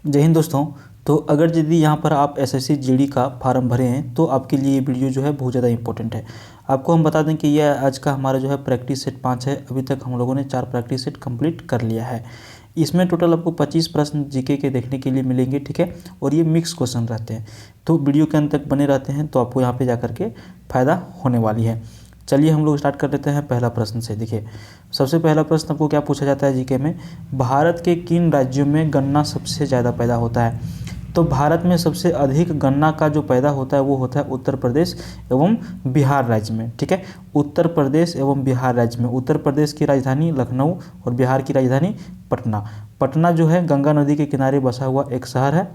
जय हिंद दोस्तों। तो अगर यदि यहाँ पर आप एसएससी जीडी का फार्म भरे हैं तो आपके लिए ये वीडियो जो है बहुत ज़्यादा इंपॉर्टेंट है। आपको हम बता दें कि यह आज का हमारा जो है प्रैक्टिस सेट 5 है। अभी तक हम लोगों ने 4 प्रैक्टिस सेट कंप्लीट कर लिया है। इसमें टोटल आपको 25 प्रश्न जीके के देखने के लिए मिलेंगे, ठीक है। और ये मिक्स क्वेश्चन रहते हैं, तो वीडियो के अंत तक बने रहते हैं तो आपको यहाँ पर जा करके फ़ायदा होने वाली है। चलिए हम लोग स्टार्ट कर लेते हैं पहला प्रश्न से। देखिए, सबसे पहला प्रश्न आपको क्या पूछा जाता है जीके में, भारत के किन राज्यों में गन्ना सबसे ज़्यादा पैदा होता है। तो भारत में सबसे अधिक गन्ना का जो पैदा होता है वो होता है उत्तर प्रदेश एवं बिहार राज्य में, ठीक है। उत्तर प्रदेश एवं बिहार राज्य में, उत्तर प्रदेश की राजधानी लखनऊ और बिहार की राजधानी पटना। पटना जो है गंगा नदी के किनारे बसा हुआ एक शहर है,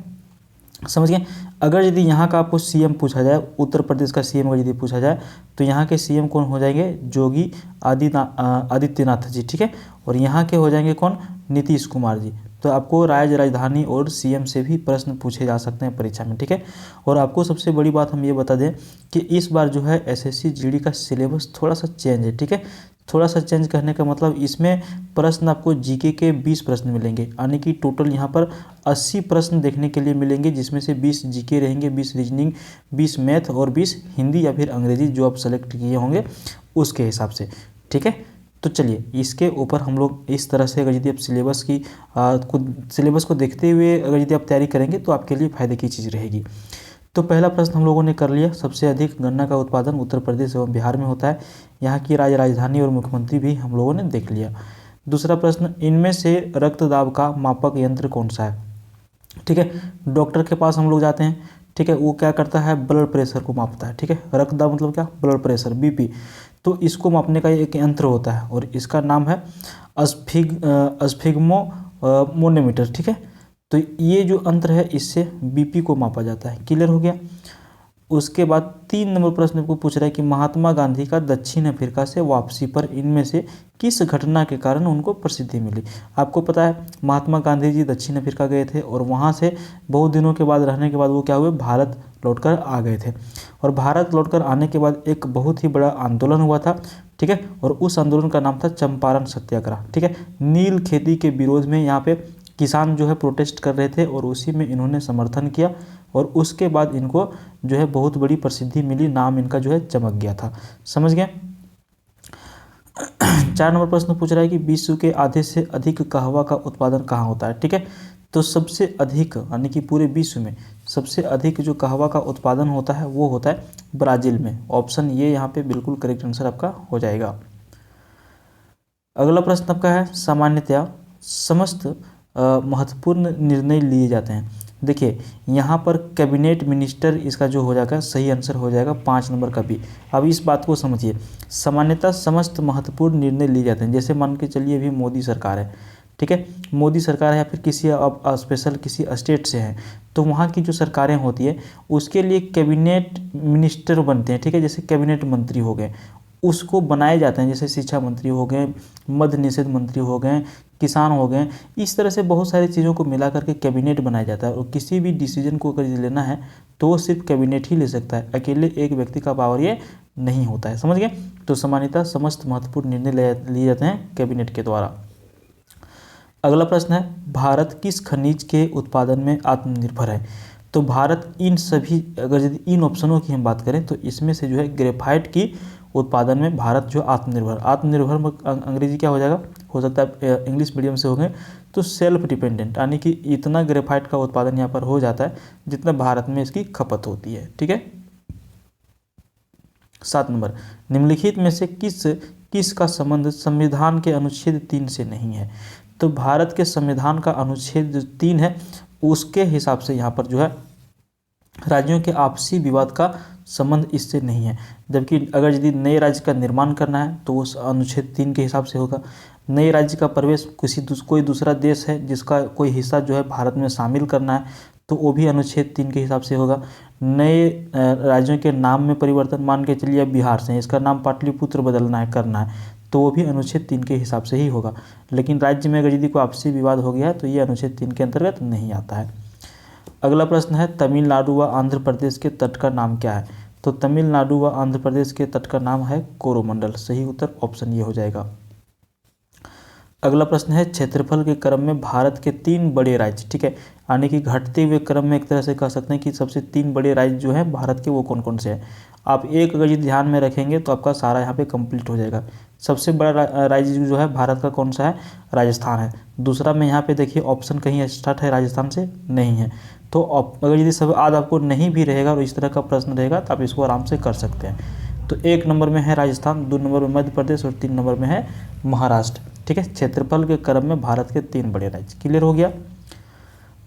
समझ गए। अगर यदि यहाँ का आपको सीएम पूछा जाए, उत्तर प्रदेश का सीएम अगर यदि पूछा जाए तो यहाँ के सीएम कौन हो जाएंगे, योगी आदित्यनाथ जी, ठीक है। और यहाँ के हो जाएंगे कौन, नीतीश कुमार जी। तो आपको राज्य राजधानी और सीएम से भी प्रश्न पूछे जा सकते हैं परीक्षा में, ठीक है। और आपको सबसे बड़ी बात हम ये बता दें कि इस बार जो है एसएससी जीडी का सिलेबस थोड़ा सा चेंज है, ठीक है। थोड़ा सा चेंज करने का मतलब इसमें प्रश्न आपको जीके के 20 प्रश्न मिलेंगे, यानी कि टोटल यहाँ पर 80 प्रश्न देखने के लिए मिलेंगे, जिसमें से 20 जीके रहेंगे, 20 रीजनिंग, 20 मैथ और 20 हिंदी या फिर अंग्रेजी जो आप सेलेक्ट किए होंगे उसके हिसाब से, ठीक है। तो चलिए इसके ऊपर हम लोग इस तरह से अगर यदि आप सिलेबस को देखते हुए अगर यदि आप तैयारी करेंगे तो आपके लिए फ़ायदे की चीज़ रहेगी। तो पहला प्रश्न हम लोगों ने कर लिया, सबसे अधिक गन्ना का उत्पादन उत्तर प्रदेश एवं बिहार में होता है। यहाँ की राज्य राजधानी और मुख्यमंत्री भी हम लोगों ने देख लिया। दूसरा प्रश्न, इनमें से रक्तदाब का मापक यंत्र कौन सा है, ठीक है। डॉक्टर के पास हम लोग जाते हैं, ठीक है, वो क्या करता है, ब्लड प्रेशर को मापता है, ठीक है। रक्तदाब मतलब क्या, ब्लड प्रेशर, बीपी। तो इसको मापने का एक यंत्र होता है और इसका नाम है स्फिग्मो मोनोमीटर, ठीक है। तो ये जो यंत्र है इससे बीपी को मापा जाता है, क्लियर हो गया। उसके बाद 3 नंबर प्रश्न को पूछ रहा है कि महात्मा गांधी का दक्षिण अफ्रीका से वापसी पर इनमें से किस घटना के कारण उनको प्रसिद्धि मिली। आपको पता है महात्मा गांधी जी दक्षिण अफ्रीका गए थे और वहाँ से बहुत दिनों के बाद रहने के बाद वो क्या हुए, भारत लौटकर आ गए थे। और भारत लौटकर आने के बाद एक बहुत ही बड़ा आंदोलन हुआ था, ठीक है। और उस आंदोलन का नाम था चंपारण सत्याग्रह, ठीक है। नील खेती के विरोध में यहाँ पे किसान जो है प्रोटेस्ट कर रहे थे और उसी में इन्होंने समर्थन किया और उसके बाद इनको जो है बहुत बड़ी प्रसिद्धि मिली, नाम इनका जो है चमक गया था, समझ गए। 4 नंबर प्रश्न पूछ रहा है कि विश्व के आधे से अधिक कहवा का उत्पादन कहाँ होता है, ठीक है। तो सबसे अधिक यानी कि पूरे विश्व में सबसे अधिक जो कहवा का उत्पादन होता है वो होता है ब्राज़ील में। ऑप्शन ये यहाँ पे बिल्कुल करेक्ट आंसर आपका हो जाएगा। अगला प्रश्न आपका है, सामान्यतया समस्त महत्वपूर्ण निर्णय लिए जाते हैं। देखिए यहाँ पर कैबिनेट मिनिस्टर इसका जो हो जाएगा सही आंसर हो जाएगा 5 नंबर का भी। अब इस बात को समझिए, सामान्यतः समस्त महत्वपूर्ण निर्णय लिए जाते हैं। जैसे मान के चलिए अभी मोदी सरकार है, ठीक है, मोदी सरकार है या फिर किसी अब स्पेशल किसी स्टेट से है, तो वहाँ की जो सरकारें होती है उसके लिए कैबिनेट मिनिस्टर बनते हैं, ठीक है। जैसे कैबिनेट मंत्री हो गए उसको बनाए जाते हैं, जैसे शिक्षा मंत्री हो गए, मद्य निषेध मंत्री हो गए, किसान हो गए, इस तरह से बहुत सारी चीज़ों को मिला करके कैबिनेट बनाया जाता है। और किसी भी डिसीजन को अगर लेना है तो वो सिर्फ कैबिनेट ही ले सकता है, अकेले एक व्यक्ति का पावर ये नहीं होता है, समझ गए। तो सामान्यतः समस्त महत्वपूर्ण निर्णय लिए जाते हैं कैबिनेट के द्वारा। अगला प्रश्न है, भारत किस खनिज के उत्पादन में आत्मनिर्भर है। तो भारत इन सभी, अगर यदि इन ऑप्शनों की हम बात करें तो इसमें से जो है ग्रेफाइट की उत्पादन में भारत जो आत्मनिर्भर अंग्रेजी क्या हो जाएगा, हो सकता है इंग्लिश मीडियम से हो गए तो सेल्फ डिपेंडेंट, यानी कि इतना ग्रेफाइट का उत्पादन यहाँ पर हो जाता है जितना भारत में इसकी खपत होती है, ठीक है। 7 नंबर, निम्नलिखित में से किस का संबंध संविधान के अनुच्छेद 3 से नहीं है। तो भारत के संविधान का अनुच्छेद 3 है उसके हिसाब से यहाँ पर जो है राज्यों के आपसी विवाद का संबंध इससे नहीं है। जबकि अगर यदि नए राज्य का निर्माण करना है तो उस अनुच्छेद 3 के हिसाब से होगा। नए राज्य का प्रवेश कोई दूसरा देश है जिसका कोई हिस्सा जो है भारत में शामिल करना है तो वो भी अनुच्छेद 3 के हिसाब से होगा। नए राज्यों के नाम में परिवर्तन, मान के चलिए बिहार से इसका नाम पाटलिपुत्र बदलना है करना है तो वो भी अनुच्छेद 3 के हिसाब से ही होगा। लेकिन राज्य में अगर यदि कोई आपसी विवाद हो गया है तो ये अनुच्छेद 3 के अंतर्गत नहीं आता है। अगला प्रश्न है, तमिलनाडु व आंध्र प्रदेश के तट का नाम क्या है। तो तमिलनाडु व आंध्र प्रदेश के तट का नाम है कोरोमंडल। सही उत्तर ऑप्शन ये हो जाएगा। अगला प्रश्न है क्षेत्रफल के क्रम में भारत के 3 बड़े राज्य, ठीक है, यानी कि घटते हुए क्रम में एक तरह से कह सकते हैं कि सबसे 3 बड़े राज्य जो हैं भारत के वो कौन कौन से हैं। आप एक अगर ये ध्यान में रखेंगे तो आपका सारा यहाँ पे कंप्लीट हो जाएगा। सबसे बड़ा राज्य जो है भारत का कौन सा है, राजस्थान है। दूसरा में यहाँ पे देखिए ऑप्शन कहीं स्टार्ट है राजस्थान से, नहीं है। तो अगर यदि सब आज आपको नहीं भी रहेगा और इस तरह का प्रश्न रहेगा तो आप इसको आराम से कर सकते हैं। तो 1 नंबर में है राजस्थान, 2 नंबर में मध्य प्रदेश और 3 नंबर में है महाराष्ट्र, ठीक है। क्षेत्रफल के क्रम में भारत के 3 बड़े राज्य, क्लियर हो गया।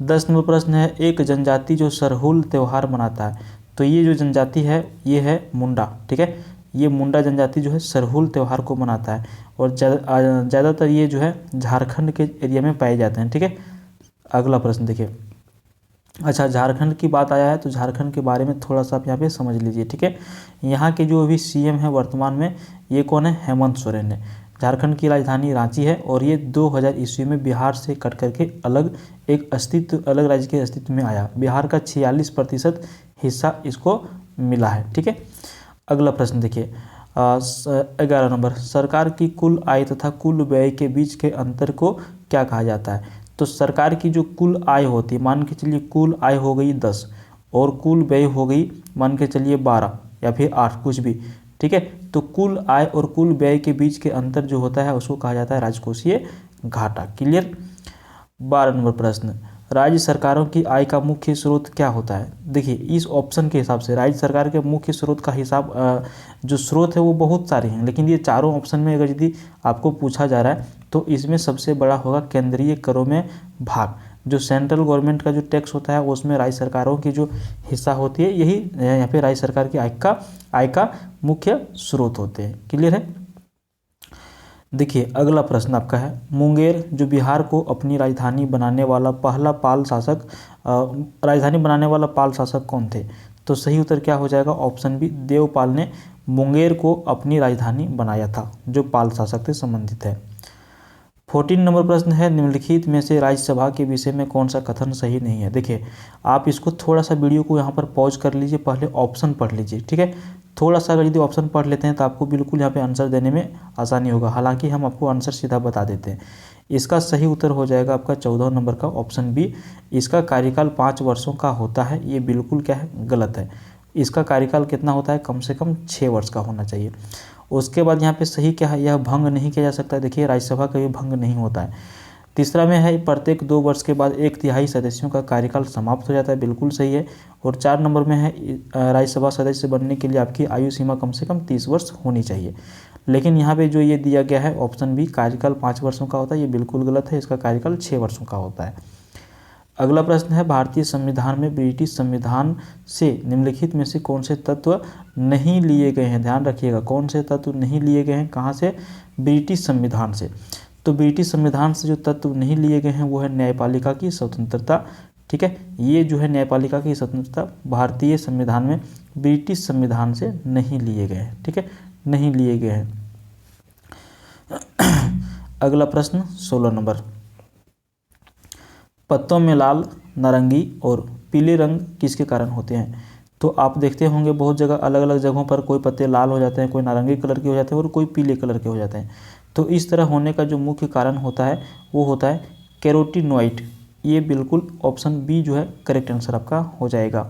10 नंबर प्रश्न है, एक जनजाति जो सरहुल त्यौहार मनाता है। तो ये जो जनजाति है ये है मुंडा, ठीक है। ये मुंडा जनजाति जो है सरहुल त्यौहार को मनाता है और ज़्यादातर ये जो है झारखंड के एरिया में पाए जाते हैं, ठीक है। अगला प्रश्न देखिए, अच्छा झारखंड की बात आया है तो झारखंड के बारे में थोड़ा सा आप यहाँ पे समझ लीजिए, ठीक है। यहाँ के जो अभी सीएम है वर्तमान में ये कौन है, हेमंत सोरेन है। झारखंड की राजधानी रांची है और ये 2000 ईस्वी में बिहार से कट करके अलग राज्य के अस्तित्व में आया। बिहार का 46% हिस्सा इसको मिला है, ठीक है। अगला प्रश्न देखिए 11 नंबर, सरकार की कुल आय तथा कुल व्यय के बीच के अंतर को क्या कहा जाता है। तो सरकार की जो कुल आय होती है, मान के चलिए कुल आय हो गई 10 और कुल व्यय हो गई मान के चलिए 12 या फिर 8 कुछ भी, ठीक है। तो कुल आय और कुल व्यय के बीच के अंतर जो होता है उसको कहा जाता है राजकोषीय घाटा, क्लियर। 12 नंबर प्रश्न, राज्य सरकारों की आय का मुख्य स्रोत क्या होता है। देखिए इस ऑप्शन के हिसाब से राज्य सरकार के मुख्य स्रोत का हिसाब जो स्रोत है वो बहुत सारे हैं, लेकिन ये चारों ऑप्शन में अगर यदि आपको पूछा जा रहा है तो इसमें सबसे बड़ा होगा केंद्रीय करों में भाग। जो सेंट्रल गवर्नमेंट का जो टैक्स होता है उसमें राज्य सरकारों की जो हिस्सा होती है यही यहाँ पे राज्य सरकार की आय का मुख्य स्रोत होते हैं, क्लियर है। देखिए अगला प्रश्न आपका है, मुंगेर जो बिहार को अपनी राजधानी बनाने वाला पाल शासक कौन थे। तो सही उत्तर क्या हो जाएगा, ऑप्शन बी, देवपाल ने मुंगेर को अपनी राजधानी बनाया था, जो पाल शासक से संबंधित है। 14 नंबर प्रश्न है, निम्नलिखित में से राज्यसभा के विषय में कौन सा कथन सही नहीं है। देखिए आप इसको थोड़ा सा वीडियो को यहाँ पर पॉज कर लीजिए, पहले ऑप्शन पढ़ लीजिए, ठीक है। थोड़ा सा अगर यदि ऑप्शन पढ़ लेते हैं तो आपको बिल्कुल यहाँ पे आंसर देने में आसानी होगा। हालांकि हम आपको आंसर सीधा बता देते हैं। इसका सही उत्तर हो जाएगा आपका 14 नंबर का ऑप्शन बी, इसका कार्यकाल 5 वर्षों का होता है। ये बिल्कुल क्या है, गलत है। इसका कार्यकाल कितना होता है, कम से कम 6 वर्ष का होना चाहिए। उसके बाद यहाँ पे सही क्या है, यह भंग नहीं किया जा सकता। देखिए राज्यसभा का ये भंग नहीं होता है। तीसरा में है, प्रत्येक 2 वर्ष के बाद 1/3 सदस्यों का कार्यकाल समाप्त हो जाता है, बिल्कुल सही है। और 4 नंबर में है, राज्यसभा सदस्य बनने के लिए आपकी आयु सीमा कम से कम 30 वर्ष होनी चाहिए। लेकिन यहाँ पे जो ये दिया गया है ऑप्शन बी, कार्यकाल 5 वर्षों का होता है, ये बिल्कुल गलत है। इसका कार्यकाल 6 वर्षों का होता है। अगला प्रश्न है, भारतीय संविधान में ब्रिटिश संविधान से निम्नलिखित में से कौन से तत्व नहीं लिए गए हैं। ध्यान रखिएगा, कौन से तत्व नहीं लिए गए हैं, कहाँ से, ब्रिटिश संविधान से। तो ब्रिटिश संविधान से जो तत्व नहीं लिए गए हैं वो है न्यायपालिका की स्वतंत्रता, ठीक है। ये जो है न्यायपालिका की स्वतंत्रता भारतीय संविधान में ब्रिटिश संविधान से नहीं लिए गए हैं, ठीक है, नहीं लिए गए हैं। अगला प्रश्न 16 नंबर, पत्तों में लाल, नारंगी और पीले रंग किसके कारण होते हैं। तो आप देखते होंगे बहुत जगह अलग अलग जगहों पर कोई पत्ते लाल हो जाते हैं, कोई नारंगी कलर के हो जाते हैं और कोई पीले कलर के हो जाते हैं। तो इस तरह होने का जो मुख्य कारण होता है वो होता है कैरोटीनॉइड। ये बिल्कुल ऑप्शन बी जो है करेक्ट आंसर आपका हो जाएगा।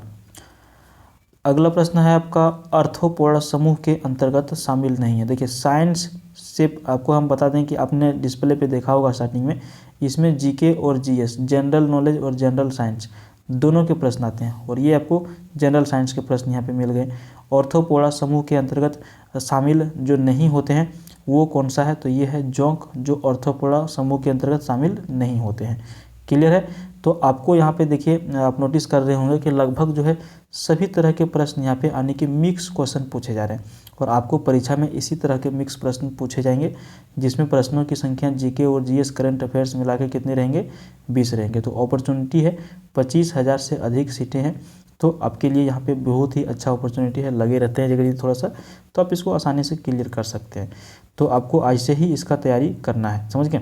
अगला प्रश्न है आपका, अर्थोपोडा समूह के अंतर्गत शामिल नहीं है। देखिए साइंस से आपको हम बता दें कि आपने डिस्प्ले पे देखा होगा स्टार्टिंग में, इसमें जीके और जीएस, जनरल नॉलेज और जनरल साइंस दोनों के प्रश्न आते हैं और ये आपको जनरल साइंस के प्रश्न यहाँ पे मिल गए। ऑर्थोपोडा समूह के अंतर्गत शामिल जो नहीं होते हैं वो कौन सा है, तो ये है जोंक, जो ऑर्थोपोडा समूह के अंतर्गत शामिल नहीं होते हैं, क्लियर है। तो आपको यहाँ पे देखिए आप नोटिस कर रहे होंगे कि लगभग जो है सभी तरह के प्रश्न यहाँ पे यानी कि मिक्स क्वेश्चन पूछे जा रहे हैं और आपको परीक्षा में इसी तरह के मिक्स प्रश्न पूछे जाएंगे, जिसमें प्रश्नों की संख्या जीके और जीएस करंट अफेयर्स मिला के कितने रहेंगे, 20 रहेंगे। तो अपॉर्चुनिटी है, 25,000 से अधिक सीटें हैं, तो आपके लिए यहाँ पे बहुत ही अच्छा अपॉर्चुनिटी है। लगे रहते हैं जगह थोड़ा सा तो आप इसको आसानी से क्लियर कर सकते हैं। तो आपको आज से ही इसका तैयारी करना है, समझ गए।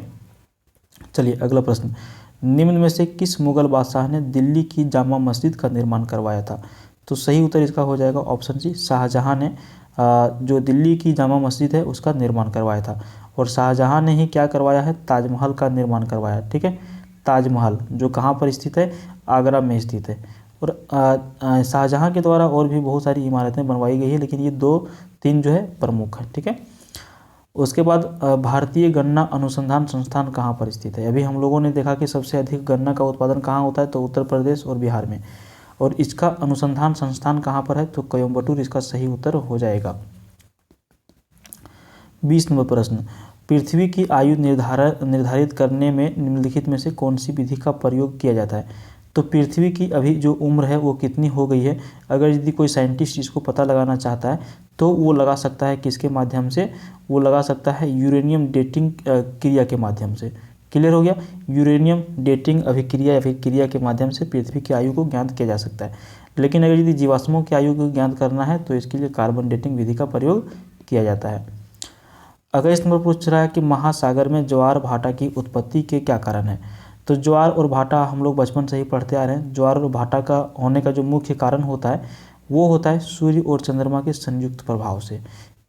चलिए अगला प्रश्न, निम्न में से किस मुगल बादशाह ने दिल्ली की जामा मस्जिद का निर्माण करवाया था। तो सही उत्तर इसका हो जाएगा ऑप्शन सी, शाहजहां ने जो दिल्ली की जामा मस्जिद है उसका निर्माण करवाया था। और शाहजहां ने ही क्या करवाया है, ताजमहल का निर्माण करवाया। ठीक है, ताजमहल जो कहाँ पर स्थित है, आगरा में स्थित है। और शाहजहां के द्वारा और भी बहुत सारी इमारतें बनवाई गई है, लेकिन ये 2-3 जो है प्रमुख है। ठीक है, उसके बाद भारतीय गन्ना अनुसंधान संस्थान कहाँ पर स्थित है। अभी हम लोगों ने देखा कि सबसे अधिक गन्ना का उत्पादन कहाँ होता है, तो उत्तर प्रदेश और बिहार में। और इसका अनुसंधान संस्थान कहाँ पर है, तो कोयम्बटूर इसका सही उत्तर हो जाएगा। 20 नंबर प्रश्न, पृथ्वी की आयु निर्धारित करने में निम्नलिखित में से कौन सी विधि का प्रयोग किया जाता है। तो पृथ्वी की अभी जो उम्र है वो कितनी हो गई है, अगर यदि कोई साइंटिस्ट इसको पता लगाना चाहता है तो वो लगा सकता है किसके माध्यम से, वो लगा सकता है यूरेनियम डेटिंग क्रिया के माध्यम से। क्लियर हो गया, यूरेनियम डेटिंग अभिक्रिया के माध्यम से पृथ्वी की आयु को ज्ञात किया जा सकता है। लेकिन अगर यदि जीवाश्मों की आयु को ज्ञात करना है तो इसके लिए कार्बन डेटिंग विधि का प्रयोग किया जाता है। अगर इस नंबर पूछ रहा है कि महासागर में ज्वार भाटा की उत्पत्ति के क्या कारण है। तो ज्वार और भाटा हम लोग बचपन से ही पढ़ते आ रहे हैं। ज्वार और भाटा का होने का जो मुख्य कारण होता है वो होता है सूर्य और चंद्रमा के संयुक्त प्रभाव से।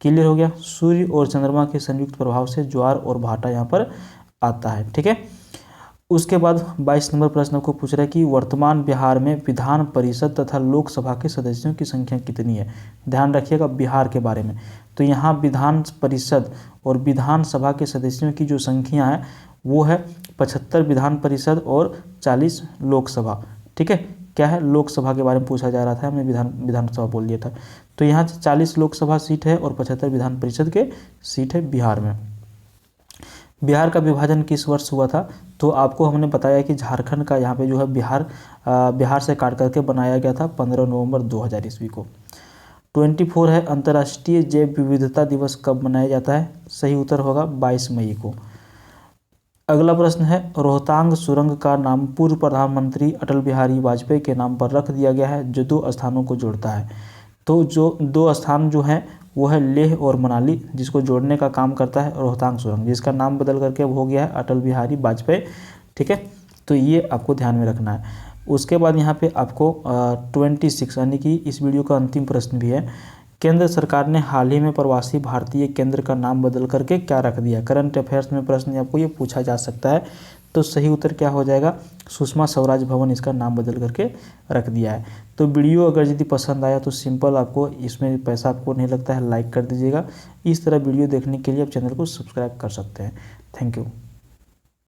क्लियर हो गया, सूर्य और चंद्रमा के संयुक्त प्रभाव से ज्वार और भाटा यहाँ पर आता है। ठीक है, उसके बाद 22 नंबर प्रश्न को पूछ रहा है कि वर्तमान बिहार में विधान परिषद तथा लोकसभा के सदस्यों की संख्या कितनी है। ध्यान रखिएगा बिहार के बारे में। तो यहाँ विधान परिषद और विधानसभा के सदस्यों की जो संख्या है वो है 75 विधान परिषद और 40 लोकसभा। ठीक है, क्या है, लोकसभा के बारे में पूछा जा रहा था, हमने विधानसभा बोल दिया था। तो यहाँ 40 लोकसभा सीट है और 75 विधान परिषद के सीट है बिहार में। बिहार का विभाजन किस वर्ष हुआ था। तो आपको हमने बताया कि झारखंड का यहाँ पे जो है बिहार से काट करके बनाया गया था 15 नवंबर 2000 ईस्वी को। 24 है अंतर्राष्ट्रीय जैव विविधता दिवस कब मनाया जाता है। सही उत्तर होगा 22 मई को। अगला प्रश्न है रोहतांग सुरंग का नाम पूर्व प्रधानमंत्री अटल बिहारी वाजपेयी के नाम पर रख दिया गया है जो 2 स्थानों को जोड़ता है। तो जो 2 स्थान जो हैं वो है लेह और मनाली, जिसको जोड़ने का काम करता है रोहतांग सुरंग, जिसका नाम बदल करके अब हो गया है अटल बिहारी वाजपेयी। ठीक है, तो ये आपको ध्यान में रखना है। उसके बाद यहाँ पे आपको 26 यानी कि इस वीडियो का अंतिम प्रश्न भी है। केंद्र सरकार ने हाल ही में प्रवासी भारतीय केंद्र का नाम बदल करके क्या रख दिया। करंट अफेयर्स में प्रश्न आपको ये पूछा जा सकता है। तो सही उत्तर क्या हो जाएगा, सुषमा स्वराज भवन इसका नाम बदल करके रख दिया है। तो वीडियो अगर यदि पसंद आया तो सिंपल, आपको इसमें पैसा आपको नहीं लगता है, लाइक कर दीजिएगा। इस तरह वीडियो देखने के लिए आप चैनल को सब्सक्राइब कर सकते हैं। Thank you.